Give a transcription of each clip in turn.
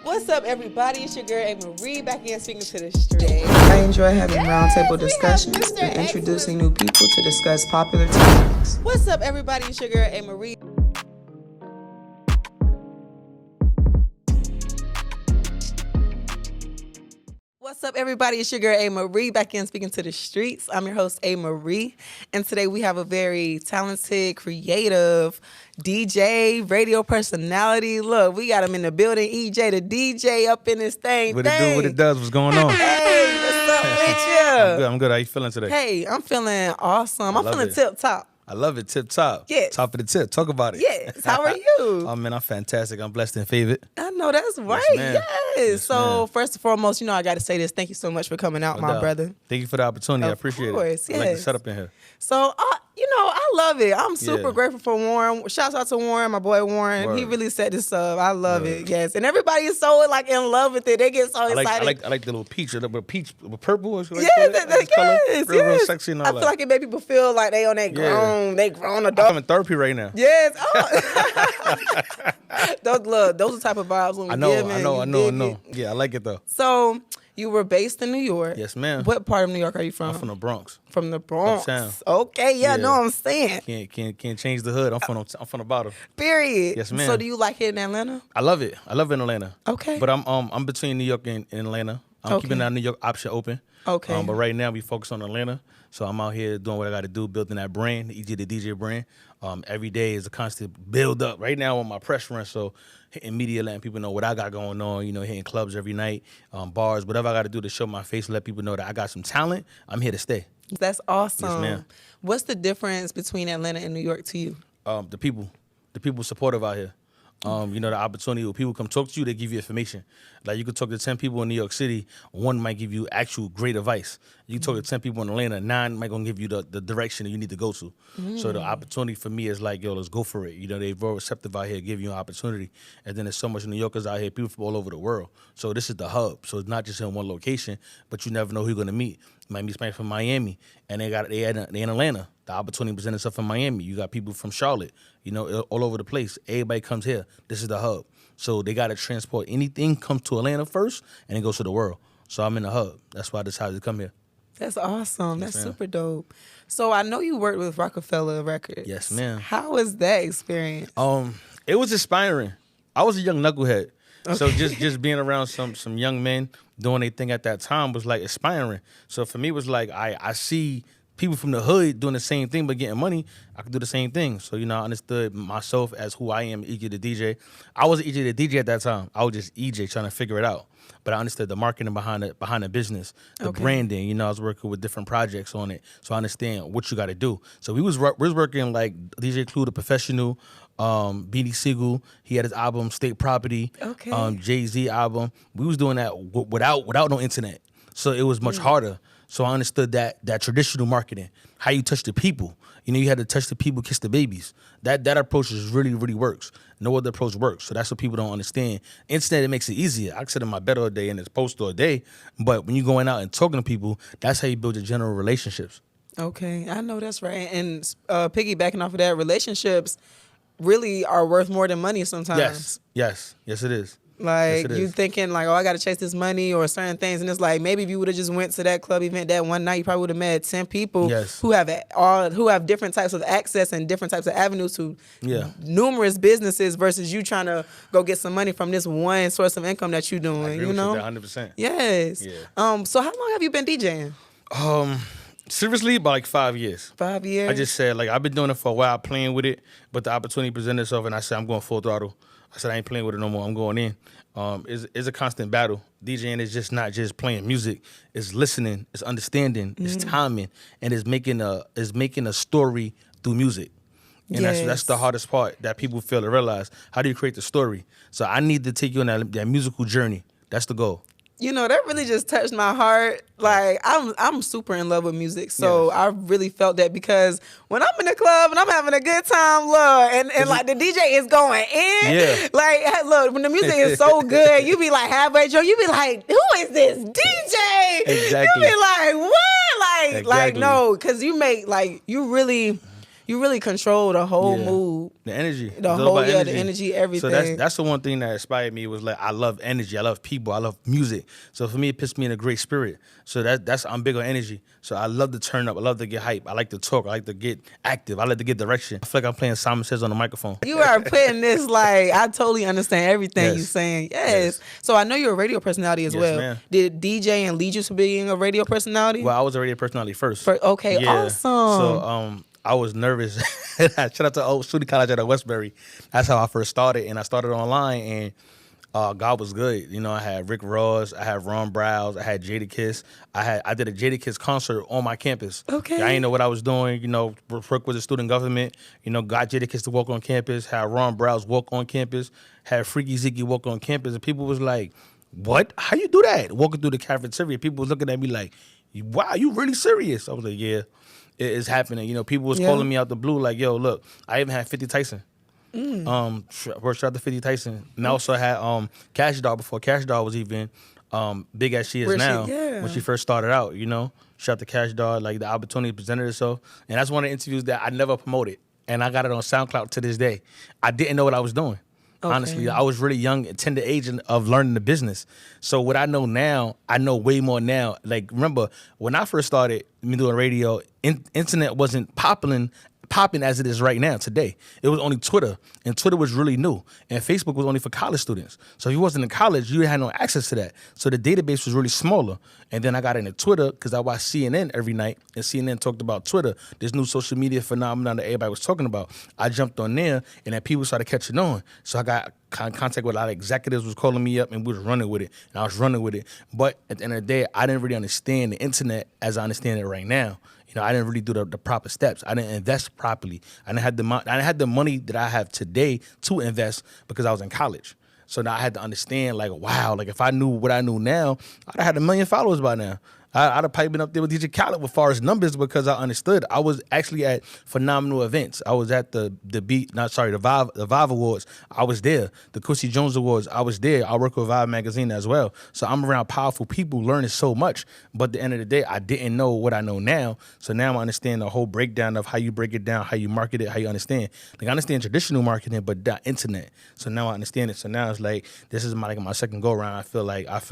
What's up, everybody? It's your girl, Amarie, back in speaking to the street. I enjoy having roundtable discussions and introducing new people to discuss popular topics. What's up, everybody? It's your girl, Amarie. What's up, everybody? It's your girl, Amarie, back in speaking to the streets. I'm your host, Amarie, and today we have a very talented, creative DJ, radio personality. Look, we got him in the building. EJAY The DJ up in this thing. What it do, what it does, what's going on? Hey, what's up with you? I'm good. How you feeling today? Hey, I'm feeling awesome. I'm feeling tip top. I love it. Tip top. Yes. Top of the tip. Talk about it. Yes. How are you? Oh, man, I'm fantastic. I'm blessed and favored. I know that's right. Yes. Yes. So, first and foremost, I got to say this. Thank you so much for coming out, my brother. Thank you for the opportunity. I appreciate it. Yes. I like the setup in here. So, I love it. I'm super grateful for Warren. Shouts out to Warren, my boy Warren. Word. He really set this up. I love it. Yes. And everybody is so in love with it. They get so excited. I like the little peach, with purple. Yes. Real sexy and all I that. feel like it make people feel like they on that grown adult. I'm in therapy right now. Yes. Oh. those are the type of vibes when we I know. Yeah, I like it though. So you were based in New York. Yes, ma'am. What part of New York are you from? I'm from the Bronx. From the Bronx. Uptown. Okay, yeah, know what I'm saying. Can't change the hood. I'm from the bottom. Period. Yes, ma'am. So do you like it in Atlanta? I love it. I love it in Atlanta. Okay. But I'm between New York and Atlanta. I'm keeping that New York option open. Okay. But right now we focus on Atlanta. So I'm out here doing what I got to do, building that brand, the EJAY The DJ brand. Every day is a constant build up. Right now on my press run, so hitting media, letting people know what I got going on. Hitting clubs every night, bars, whatever I got to do to show my face, let people know that I got some talent. I'm here to stay. That's awesome. Yes, ma'am. What's the difference between Atlanta and New York to you? The people supportive out here. The opportunity when people come talk to you, they give you information. Like you could talk to 10 people in New York City, one might give you actual great advice. You can talk to 10 people in Atlanta, 9 might gonna give you the direction that you need to go to. So the opportunity for me is like, yo, let's go for it. They're very receptive out here, give you an opportunity. And then there's so much New Yorkers out here, people from all over the world. So this is the hub. So it's not just in one location, but you never know who you're gonna meet. You might meet somebody from Miami, and they in Atlanta. The opportunity presented itself in Miami. You got people from Charlotte, all over the place. Everybody comes here. This is the hub. So they got to transport anything, come to Atlanta first, and it goes to the world. So I'm in the hub. That's why I decided to come here. That's awesome. Yes, That's ma'am. super dope. So I know you worked with Rockefeller Records. Yes, ma'am. How was that experience? It was inspiring. I was a young knucklehead. Okay. So just being around some young men doing their thing at that time was like inspiring. So for me, it was like I see people from the hood doing the same thing but getting money. I could do the same thing. So, I understood myself as who I am, EJAY The DJ. I wasn't EJAY The DJ at that time. I was just EJAY trying to figure it out. But I understood the marketing behind the business, the branding. I was working with different projects on it. So I understand what you got to do. So we was working like DJ Clue, the professional, Beanie Siegel. He had his album, State Property. Okay. Jay-Z album. We was doing that without no internet. So it was much harder. So I understood that traditional marketing, how you touch the people. You had to touch the people, kiss the babies. That approach is really, really works. No other approach works. So that's what people don't understand. Internet, it makes it easier. I can sit in my bed all day and it's post all day. But when you're going out and talking to people, that's how you build your general relationships. Okay, I know that's right. And piggybacking off of that, relationships really are worth more than money sometimes. Yes, it is. Like, you thinking like, I got to chase this money or certain things. And it's like, maybe if you would have just went to that club event that one night, you probably would have met 10 people who have different types of access and different types of avenues to numerous businesses versus you trying to go get some money from this one source of income that you're doing, I agree with you 100%. Yes. Yeah. So how long have you been DJing? Seriously, about like 5 years. 5 years? I just said, I've been doing it for a while, playing with it, but the opportunity presented itself, and I said, I'm going full throttle. I said, I ain't playing with it no more. I'm going in. It's a constant battle. DJing is just not just playing music. It's listening. It's understanding. It's timing, and it's making a story through music. And that's the hardest part that people fail to realize. How do you create the story? So I need to take you on that musical journey. That's the goal. That really just touched my heart. Like, I'm super in love with music. So I really felt that because when I'm in the club and I'm having a good time, look, and like the DJ is going in. Like, look, when the music is so good, you be like halfway drunk, you be like, who is this DJ? Exactly. You be like, what? Like, exactly. no, because you make, like, you really you really control the whole mood. The energy. The whole, the energy, everything. So that's the one thing that inspired me was like, I love energy. I love people. I love music. So for me, it puts me in a great spirit. So I'm big on energy. So I love to turn up. I love to get hype. I like to talk. I like to get active. I like to get direction. I feel like I'm playing Simon Says on the microphone. You are putting this like, I totally understand everything you're saying. Yes. So I know you're a radio personality as well. Ma'am. Did DJing lead you to being a radio personality? Well, I was a radio personality first. Okay, awesome. So I was nervous. Shout out to old Shooting College at Westbury. That's how I first started, and I started online, and God was good. You know, I had Rick Ross, I had Ron Browse, I had Jadakiss. I did a Jadakiss concert on my campus. Okay. I didn't know what I was doing. You know, Rick was a student government. You know, got Jadakiss to walk on campus, had Ron Browse walk on campus, had Freaky Ziggy walk on campus, and people was like, what? How you do that? Walking through the cafeteria, people was looking at me like, wow, you really serious? I was like, yeah, it is happening. You know, people was calling me out the blue like, yo, look, I even had 50 Tyson. Shout out to 50 Tyson. And I also had Cash Doll before Cash Doll was even big as she is now. When she first started out, you know. Shout out to Cash Doll, like the opportunity presented itself. And that's one of the interviews that I never promoted. And I got it on SoundCloud to this day. I didn't know what I was doing. Okay. Honestly, I was really young at tender age of learning the business. So what I know now, I know way more now. Like, remember, when I first started me doing radio, internet wasn't popping as it is right now today. It was only Twitter, and Twitter was really new, and Facebook was only for college students. So if you wasn't in college, you had no access to that. So the database was really smaller. And then I got into Twitter because I watched CNN every night, and CNN talked about Twitter, this new social media phenomenon that everybody was talking about. I jumped on there, and then people started catching on. So I got contact with a lot of executives was calling me up, and we was running with it, and I was running with it. But at the end of the day, I didn't really understand the internet as I understand it right now. You know, I didn't really do the proper steps. I didn't invest properly. I didn't have the money that I have today to invest because I was in college. So now I had to understand, like, wow, like if I knew what I knew now, I'd have had 1 million followers by now. I'd have probably been up there with DJ Khaled with far as numbers because I understood. I was actually at phenomenal events. I was at the Vive Awards. I was there. The Quincy Jones Awards. I was there. I work with Vive magazine as well. So I'm around powerful people, learning so much. But at the end of the day, I didn't know what I know now. So now I understand the whole breakdown of how you break it down, how you market it, how you understand. Like I understand traditional marketing, but the internet. So now I understand it. So now it's like this is my second go round. I feel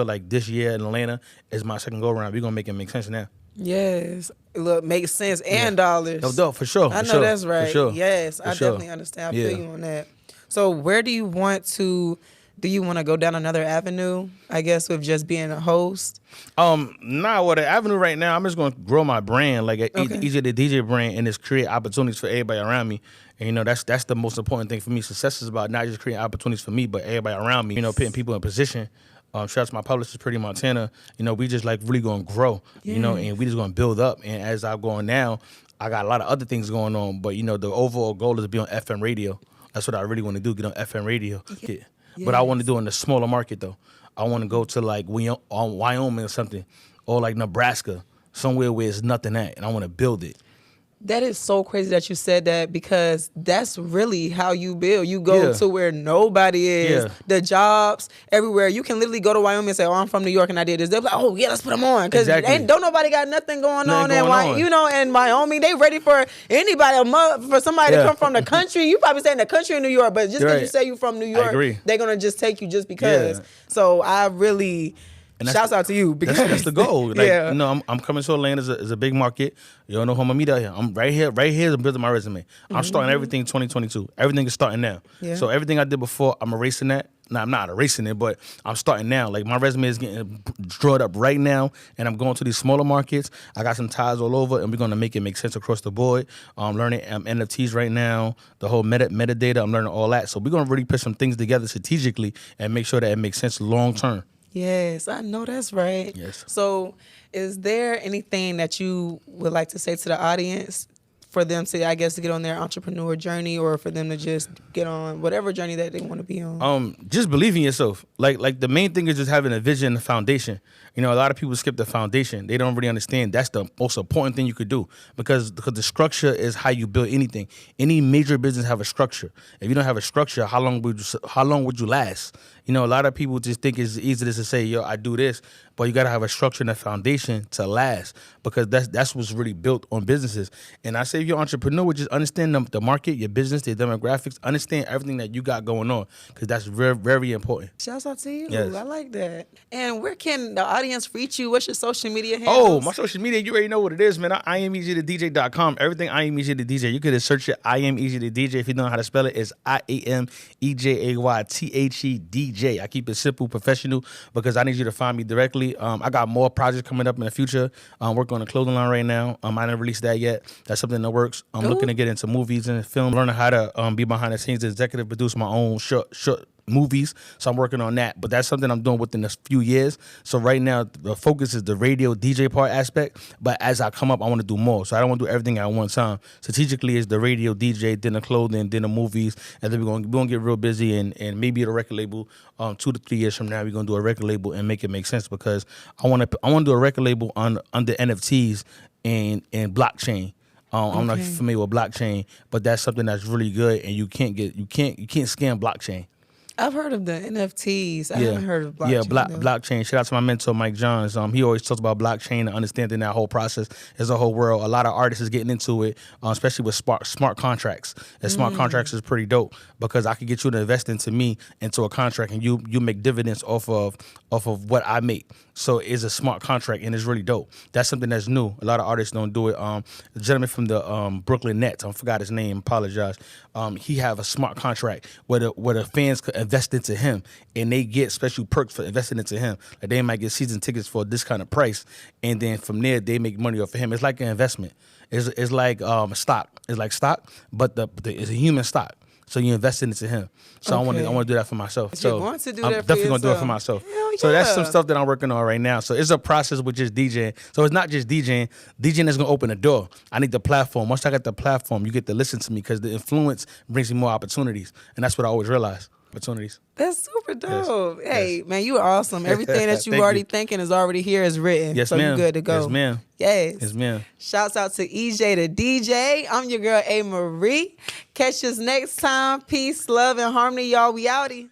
like this year in Atlanta is my second go round. We're gonna make it make sense now. Yes. Look, makes sense and dollars. No, for sure. I know that's right. For sure. Yes, I definitely understand. I feel you on that. So where do you want to go down another avenue, I guess, with just being a host? The avenue right now, I'm just gonna grow my brand, like EJAY The DJ brand, and just create opportunities for everybody around me. And you know, that's the most important thing for me. Success is about not just creating opportunities for me, but everybody around me, you know, putting people in position. Shout out to my publicist, Pretty Montana. You know, we just like really gonna grow, you know, and we just gonna build up. And as I'm going now, I got a lot of other things going on. But, you know, the overall goal is to be on FM radio. That's what I really want to do, get on FM radio. Yeah. But I want to do it in the smaller market, though. I want to go to like Wyoming or something, or like Nebraska, somewhere where there's nothing at, and I want to build it. That is so crazy that you said that because that's really how you build. You go to where nobody is. The jobs everywhere. You can literally go to Wyoming and say, "Oh, I'm from New York and I did this." They're like, "Oh yeah, let's put them on," because don't nobody got nothing going on in Wyoming. They ready for anybody for somebody to come from the country. You probably say in the country in New York, but just because you say you from New York, they're gonna just take you just because. So I really. And shouts out to you because that's the goal. Like, you know, I'm coming to Atlanta is a big market. You don't know who I'm gonna meet out here. I'm right here. I'm building my resume. I'm starting everything 2022. Everything is starting now. Yeah. So everything I did before, I'm erasing that. No, I'm not erasing it, but I'm starting now. Like my resume is getting drawn up right now, and I'm going to these smaller markets. I got some ties all over, and we're gonna make it make sense across the board. I'm learning NFTs right now, the whole metadata. I'm learning all that. So we're gonna really put some things together strategically and make sure that it makes sense long term. Yes, I know that's right. Yes. So is there anything that you would like to say to the audience for them to, I guess, to get on their entrepreneur journey or for them to just get on whatever journey that they want to be on? Just believe in yourself. Like the main thing is just having a vision and a foundation. You know, a lot of people skip the foundation. They don't really understand that's the most important thing you could do because the structure is how you build anything. Any major business have a structure. If you don't have a structure, how long would you last? You know, a lot of people just think it's easy to say, yo, I do this, but you got to have a structure and a foundation to last because that's what's really built on businesses. And I say if you're an entrepreneur, just understand the market, your business, the demographics, understand everything that you got going on, because that's very, very important. Shouts out to you. Yes. I like that. And where can the audience reach you? What's your social media handles? Oh, my social media, you already know what it is, man. I am EJayTheDJ.com. Everything I am EJay the DJ. You could just search it. I am EJay the DJ. If you don't know how to spell it, it's IAMEJAYTHE DJ. I keep it simple, professional, because I need you to find me directly. I got more projects coming up in the future. I'm working on a clothing line right now. I didn't release that yet. That's something that works. I'm looking to get into movies and film, learning how to be behind the scenes, executive produce my own short movies. So I'm working on that, but that's something I'm doing within a few years. So right now the focus is the radio DJ part aspect, but as I come up, I want to do more. So I don't want to do everything at one time. Strategically, it's the radio DJ, then the clothing, then the movies, and then we're gonna get real busy, and maybe the record label 2 to 3 years from now we're gonna do a record label and make it make sense, because I want to do a record label under NFTs and blockchain. I'm not familiar with blockchain, but that's something that's really good, and you can't scam blockchain. I've heard of the NFTs. I haven't heard of blockchain. Yeah, blockchain. Shout out to my mentor, Mike Johns. He always talks about blockchain and understanding that whole process. There's a whole world. A lot of artists is getting into it, especially with smart contracts. And smart contracts is pretty dope, because I could get you to invest into a contract, and you make dividends off of what I make. So it's a smart contract, and it's really dope. That's something that's new. A lot of artists don't do it. The gentleman from the Brooklyn Nets, I forgot his name, apologize. He have a smart contract where the fans could invest into him, and they get special perks for investing into him. Like they might get season tickets for this kind of price, and then from there they make money off of him. It's like an investment. It's like stock. It's like stock, but it's a human stock. So you invest into him. So I want to do that for myself. So you're going to do that I'm for definitely going to do it yourself. for myself. Hell yeah. So that's some stuff that I'm working on right now. So it's a process with just DJing. So it's not just DJing. DJing is going to open the door. I need the platform. Once I got the platform, you get to listen to me, because the influence brings you more opportunities. And that's what I always realize. Opportunities. That's super dope. Yes. Hey, man, you are awesome. Everything that you already thinking is already here, is written. Yes, so ma'am. you're good to go. Yes, ma'am. Yes. Yes, ma'am. Shouts out to EJay the DJ. I'm your girl, Amarie. Catch us next time. Peace, love, and harmony, y'all. We outie.